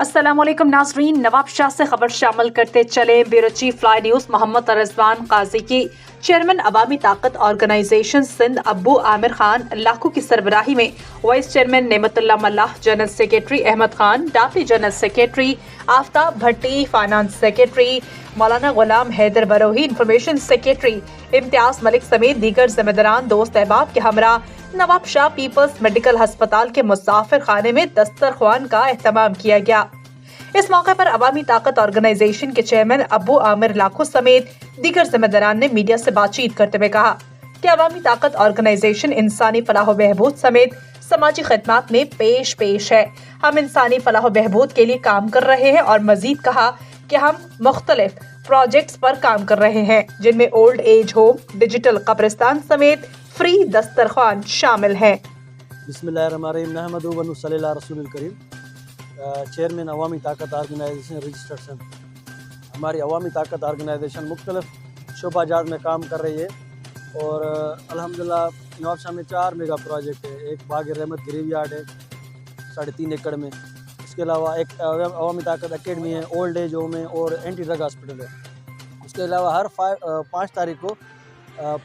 अस्सलामुअलैकुम नाजरीन, नवाब शाह से खबर शामिल करते चले। Bureau chief fly news Mohammad Rizwan Qazi की चेयरमैन अवामी ताकत ऑर्गेनाइजेशन सिंध अब्बू आमिर खान लाखू की सरबराही में vice chairman Nematullah Mallah, general secretary Ahmed Khan, deputy general secretary Aftab Bhatti, finance secretary Maulana Ghulam Haider Brohi, information secretary Imtiaz Malik समेत दीगर जिम्मेदारान दोस्त अहबाब के हमरा नवाब शाह पीपल्स मेडिकल अस्पताल के मुसाफिर खाने में दस्तरख्वान का एहतमाम किया गया। इस मौके पर अवामी ताकत ऑर्गेनाइजेशन के चेयरमैन अब्बू आमिर लाखू समेत दीगर जिम्मेदारान ने मीडिया से बातचीत करते हुए कहा कि अवामी ताकत ऑर्गेनाइजेशन इंसानी फलाह बहबूद समेत समाजी खिदमत में पेश है। हम इंसानी फलाह बहबूद के लिए काम कर रहे हैं और मजीद कहा कि हम मुख्तलिफ प्रोजेक्ट्स पर काम कर रहे हैं, जिनमें ओल्ड एज होम, डिजिटल कब्रिस्तान समेत फ्री दस्तरख्वान शामिल है। बिस्मिल्लाहिर्रहमानिर्रहीम, नहमदुहु व नुसल्ली अला रसूलिल करीम। चेयरमैन अवामी ताकत ऑर्गेनाइजेशन रजिस्टर्ड सिंध। हमारी अवामी ताकत ऑर्गेनाइजेशन मुख्तलिफ शोबाजात में काम कर रही है और अल्हम्दुलिल्लाह नवाब शाह में 4 मेगा प्रोजेक्ट है। एक बाग रहमत ग्रेव यार्ड है 3.5 एकड़ में। इसके अलावा एक अवामी ताकत अकेडमी है, ओल्ड एज होम है और एंटी ड्रग हॉस्पिटल है। उसके अलावा हर 5 तारीख को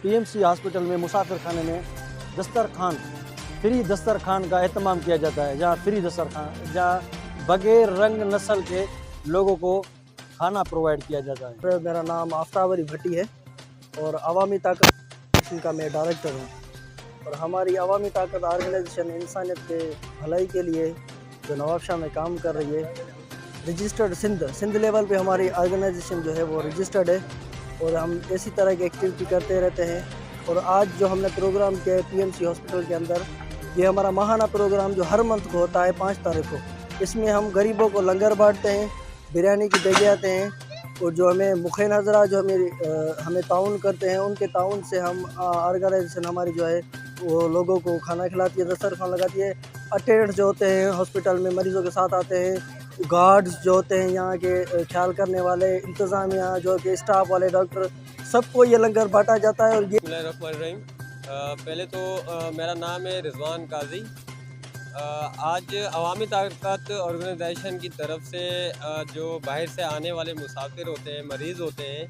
PMC हॉस्पिटल में मुसाफिर खाने में फ्री दस्तरखान का एहतमाम किया जाता है, जहाँ फ्री दस्तरखान, जहाँ बगैर रंग नस्ल के लोगों को खाना प्रोवाइड किया जाता है। मेरा नाम आफ्ताब भट्टी है और अवामी ताकत का मैं डायरेक्टर हूँ और हमारी अवामी ताकत ऑर्गेनाइजेशन इंसानियत के भलाई के लिए जो नवाब शाह में काम कर रही है, रजिस्टर्ड सिंध लेवल पे हमारी ऑर्गेनाइजेशन जो है वो रजिस्टर्ड है और हम इसी तरह की एक्टिविटी करते रहते हैं। और आज जो हमने प्रोग्राम किया है PMC हॉस्पिटल के अंदर, ये हमारा माहाना प्रोग्राम जो हर मंथ को होता है 5 तारीख को। इसमें हम गरीबों को लंगर बांटते हैं, बिरयानी की देगे आते हैं और जो हमें मुखे नज़रा जो हमें ताउन करते हैं, उनके ताउन से हम ऑर्गेनाइजेशन हमारी जो है वो लोगों को खाना खिलाती है, दस्तरखान लगाती है। अटेंडेंट्स जो होते हैं हॉस्पिटल में मरीज़ों के साथ आते हैं, गार्ड्स जो होते हैं यहाँ के ख्याल करने वाले, इंतज़ामिया जो कि स्टाफ वाले, डॉक्टर, सबको ये लंगर बांटा जाता है। और ये पहले तो मेरा नाम है रिजवान काजी। आज अवामी ताकत ऑर्गेनाइजेशन की तरफ से जो बाहर से आने वाले मुसाफिर होते हैं, मरीज़ होते हैं,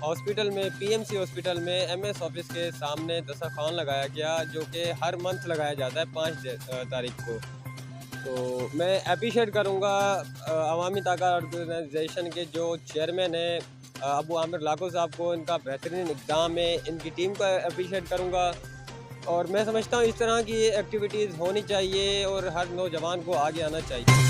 हॉस्पिटल में PMC हॉस्पिटल में MS ऑफिस के सामने दस्तरखान लगाया गया, जो कि हर मंथ लगाया जाता है 5 तारीख को। तो मैं अप्रिशिएट करूँगा अवामी ताकत ऑर्गेनाइजेशन के जो चेयरमैन हैं अबू आमिर लाखू साहब को, इनका बेहतरीन इक़दाम है, इनकी टीम को अप्रिशिएट करूँगा। और मैं समझता हूँ इस तरह की एक्टिविटीज़ होनी चाहिए और हर नौजवान को आगे आना चाहिए।